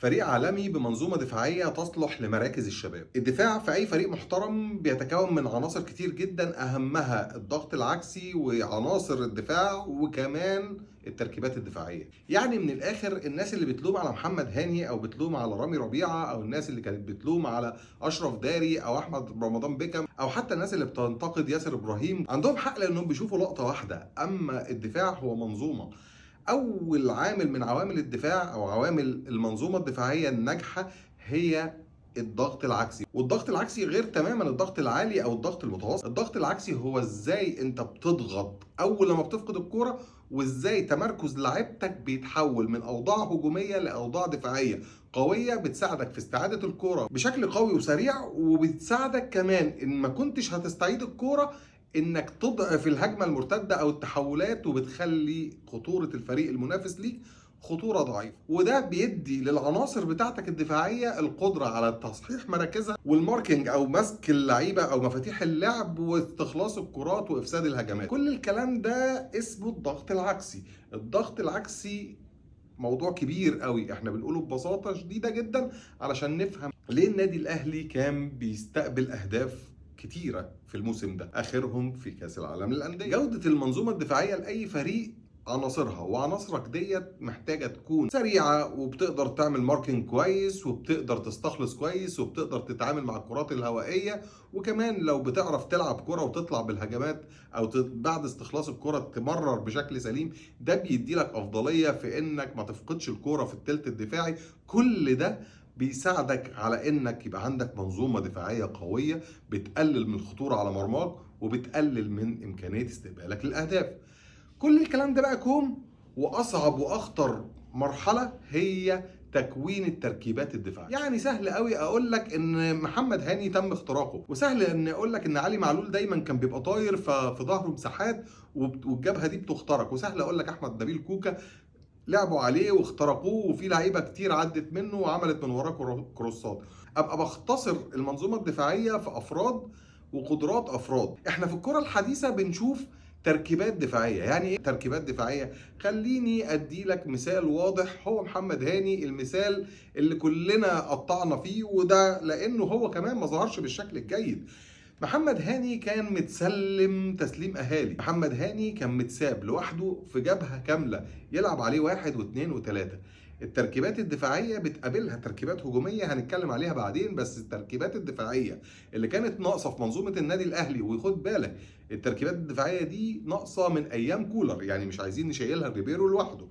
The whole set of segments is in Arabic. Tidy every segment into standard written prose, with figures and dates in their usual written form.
فريق عالمي بمنظومة دفاعية تصلح لمراكز الشباب. الدفاع في أي فريق محترم بيتكون من عناصر كتير جدا، أهمها الضغط العكسي وعناصر الدفاع وكمان التركيبات الدفاعية. يعني من الآخر الناس اللي بتلوم على محمد هاني أو بتلوم على رامي ربيعة أو الناس اللي كانت بتلوم على أشرف داري أو أحمد رمضان بيكم أو حتى الناس اللي بتنتقد ياسر إبراهيم عندهم حق، لأنهم بيشوفوا لقطة واحدة. أما الدفاع هو منظومة. أول عامل من عوامل الدفاع أو عوامل المنظومة الدفاعية الناجحة هي الضغط العكسي. والضغط العكسي غير تماما الضغط العالي او الضغط المتوسط. الضغط العكسي هو ازاي انت بتضغط اول لما بتفقد الكرة، وازاي تمركز لعيبتك بيتحول من اوضاع هجوميه لاوضاع دفاعيه قويه بتساعدك في استعاده الكرة بشكل قوي وسريع، وبتساعدك كمان ان ما كنتش هتستعيد الكرة انك تضعف الهجمه المرتده او التحولات، وبتخلي خطوره الفريق المنافس ليك خطوره ضعيفه. وده بيدي للعناصر بتاعتك الدفاعيه القدره على تصحيح مراكزها والماركينج او مسك اللعيبه او مفاتيح اللعب واستخلاص الكرات وافساد الهجمات. كل الكلام ده اسمه الضغط العكسي. الضغط العكسي موضوع كبير قوي، احنا بنقوله ببساطه شديده جدا علشان نفهم ليه النادي الاهلي كان بيستقبل اهداف كتيره في الموسم ده، اخرهم في كاس العالم للانديه. جوده المنظومه الدفاعيه لاي فريق عناصرها، وعناصرك ديت محتاجه تكون سريعه وبتقدر تعمل ماركينج كويس وبتقدر تستخلص كويس وبتقدر تتعامل مع الكرات الهوائيه، وكمان لو بتعرف تلعب كره وتطلع بالهجمات او بعد استخلاص الكره تمرر بشكل سليم، ده بيدي لك افضليه في انك ما تفقدش الكره في الثلث الدفاعي. كل ده بيساعدك على انك يبقى عندك منظومه دفاعيه قويه بتقلل من الخطوره على مرماك وبتقلل من امكانيه استقبالك للاهداف. كل الكلام ده بقى كوم، واصعب واخطر مرحله هي تكوين التركيبات الدفاعيه. يعني سهل قوي اقول لك ان محمد هاني تم اختراقه، وسهل ان اقول لك ان علي معلول دايما كان بيبقى طاير ففي ظهره مساحات والجبهه دي بتخترق، وسهل اقول لك احمد نبيل كوكا لعبوا عليه واخترقوه وفي لعيبه كتير عدت منه وعملت من وراه كروسات. ابقى بختصر المنظومه الدفاعيه في افراد وقدرات افراد. احنا في الكره الحديثه بنشوف تركيبات دفاعيه. يعني ايه تركيبات دفاعيه؟ خليني ادي لك مثال واضح، هو محمد هاني المثال اللي كلنا قطعنا فيه، وده لانه هو كمان ما ظهرش بالشكل الجيد. محمد هاني كان متسلم تسليم اهالي. محمد هاني كان متساب لوحده في جبهه كامله يلعب عليه واحد واثنين وثلاثه. التركيبات الدفاعيه بتقابلها تركيبات هجوميه هنتكلم عليها بعدين، بس التركيبات الدفاعيه اللي كانت ناقصه في منظومه النادي الاهلي، وخد بالك التركيبات الدفاعيه دي ناقصه من ايام كولر، يعني مش عايزين نشيلها ريبيرو لوحده.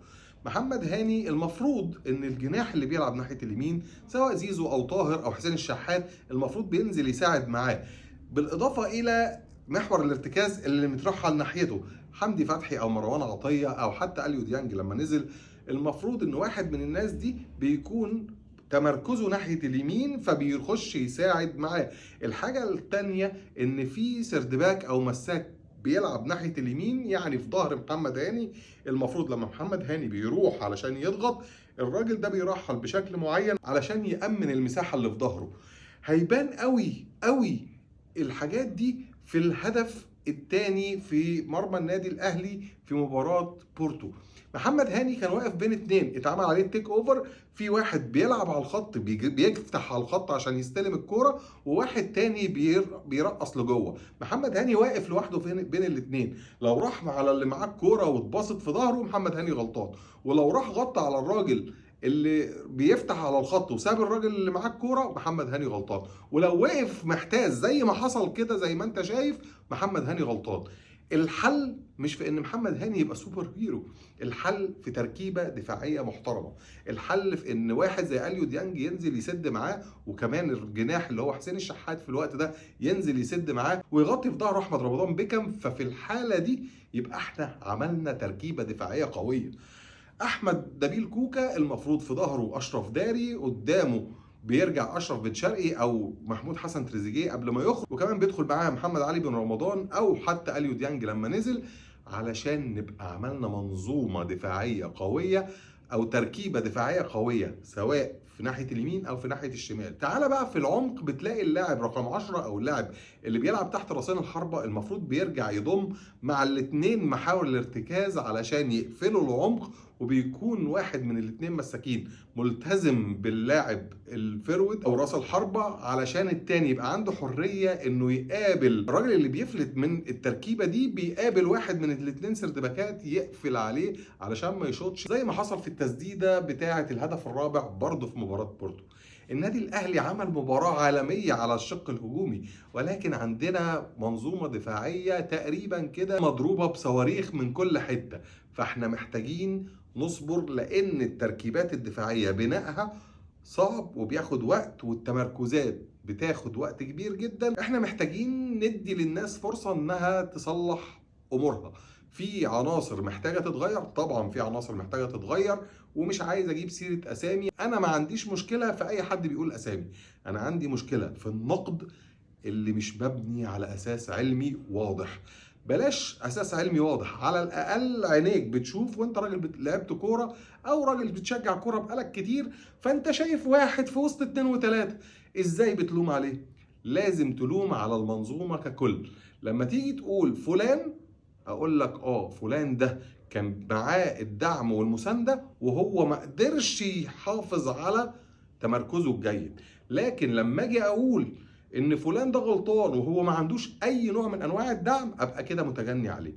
محمد هاني المفروض ان الجناح اللي بيلعب ناحيه اليمين سواء زيزو او طاهر او حسين الشحات المفروض بينزل يساعد معاه، بالاضافه الى محور الارتكاز اللي مترحل ناحيته حمدي فتحي او مروان عطيه او حتى اليو ديانج لما نزل. المفروض ان واحد من الناس دي بيكون تمركزه ناحيه اليمين فبيخش يساعد معاه. الحاجه الثانيه ان في سردباك او مساك بيلعب ناحيه اليمين، يعني في ظهر محمد هاني. المفروض لما محمد هاني بيروح علشان يضغط، الراجل ده بيرحل بشكل معين علشان يأمن المساحه اللي في ظهره. هيبان قوي قوي الحاجات دي في الهدف الثاني في مرمى النادي الاهلي في مباراه بورتو. محمد هاني كان واقف بين اتنين اتعمل عليه التيك اوفر، في واحد بيلعب على الخط بيفتح على الخط عشان يستلم الكوره، وواحد تاني بيرقص لجوه. محمد هاني واقف لوحده بين الاتنين، لو راح على اللي معاه الكوره واتبسط في ظهره محمد هاني غلطان، ولو راح غطى على الراجل اللي بيفتح على الخط وساب الراجل اللي معاه الكوره محمد هاني غلطان، ولو وقف محتاج زي ما حصل كده زي ما انت شايف محمد هاني غلطان. الحل مش في ان محمد هاني يبقى سوبر هيرو، الحل في تركيبه دفاعيه محترمه. الحل في ان واحد زي اليو ديانج ينزل يسد معاه، وكمان الجناح اللي هو حسين الشحات في الوقت ده ينزل يسد معاه ويغطي في ظهر احمد رمضان بيكم. ففي الحاله دي يبقى احنا عملنا تركيبه دفاعيه قويه. احمد نبيل كوكا المفروض في ظهره اشرف داري، قدامه بيرجع اشرف بن شرقي او محمود حسن تريزيجيه قبل ما يخرج، وكمان بيدخل معاها محمد علي بن رمضان او حتى اليو ديانج لما نزل، علشان نبقى عملنا منظومه دفاعيه قويه او تركيبه دفاعيه قويه سواء في ناحيه اليمين او في ناحيه الشمال. تعال بقى في العمق بتلاقي اللاعب رقم 10 او اللاعب اللي بيلعب تحت راسين الحربه المفروض بيرجع يضم مع الاثنين محاور الارتكاز علشان يقفلوا العمق وبيكون واحد من الاتنين مساكين ملتزم باللاعب الفيرود او راس الحربة، علشان التاني يبقى عنده حرية انه يقابل الراجل اللي بيفلت من التركيبة دي، بيقابل واحد من الاتنين سردباكات يقفل عليه علشان ما يشوطش، زي ما حصل في التسديدة بتاعة الهدف الرابع برضه في مباراة بورتو. النادي الاهلي عمل مباراة عالمية على الشق الهجومي، ولكن عندنا منظومة دفاعية تقريبا كده مضروبة بصواريخ من كل حتة، فاحنا محتاجين نصبر، لان التركيبات الدفاعية بنائها صعب وبياخد وقت، والتمركزات بتاخد وقت كبير جدا. احنا محتاجين ندي للناس فرصة انها تصلح امورها. في عناصر محتاجة تتغير، طبعا في عناصر محتاجة تتغير، ومش عايز اجيب سيرة اسامي. انا ما عنديش مشكلة في اي حد بيقول اسامي، انا عندي مشكلة في النقد اللي مش مبني على اساس علمي واضح. بلاش اساس علمي واضح، على الاقل عينيك بتشوف، وانت راجل لعبت كوره او راجل بتشجع كوره بقالك كتير، فانت شايف واحد في وسط اتنين وتلاته، ازاي بتلوم عليه؟ لازم تلوم على المنظومه ككل. لما تيجي تقول فلان، اقول لك فلان ده كان معاه الدعم والمسانده وهو ما قدرش يحافظ على تمركزه الجيد. لكن لما اجي اقول ان فلان ده غلطان وهو ما عندوش اي نوع من انواع الدعم، ابقى كده متجني عليه.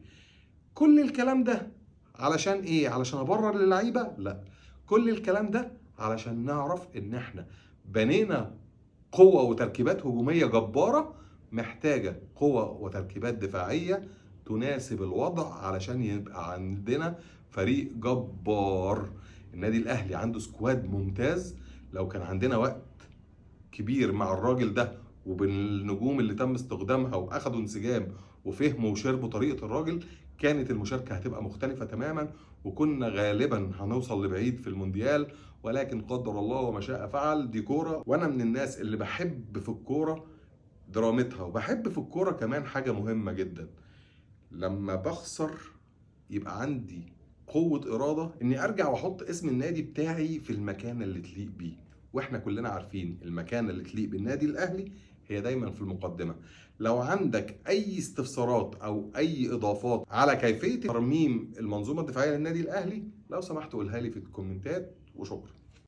كل الكلام ده علشان ايه؟ علشان ابرر للعيبه؟ لا، كل الكلام ده علشان نعرف ان احنا بنينا قوه وتركيبات هجوميه جباره، محتاجه قوه وتركيبات دفاعيه تناسب الوضع علشان يبقى عندنا فريق جبار. النادي الاهلي عنده سكواد ممتاز. لو كان عندنا وقت كبير مع الراجل ده وبالنجوم اللي تم استخدامها واخدوا انسجام وفهموا وشربوا طريقه الراجل، كانت المشاركه هتبقى مختلفه تماما، وكنا غالبا هنوصل لبعيد في المونديال. ولكن قدر الله وما شاء فعل، دي كوره، وانا من الناس اللي بحب في الكوره درامتها، وبحب في الكوره كمان حاجه مهمه جدا، لما بخسر يبقى عندي قوة إرادة إني أرجع وأحط اسم النادي بتاعي في المكان اللي تليق بيه. وإحنا كلنا عارفين المكان اللي تليق بالنادي الأهلي هي دايما في المقدمة. لو عندك أي استفسارات أو أي إضافات على كيفية ترميم المنظومة الدفاعية للنادي الأهلي، لو سمحت قولها لي في الكومنتات، وشكرا.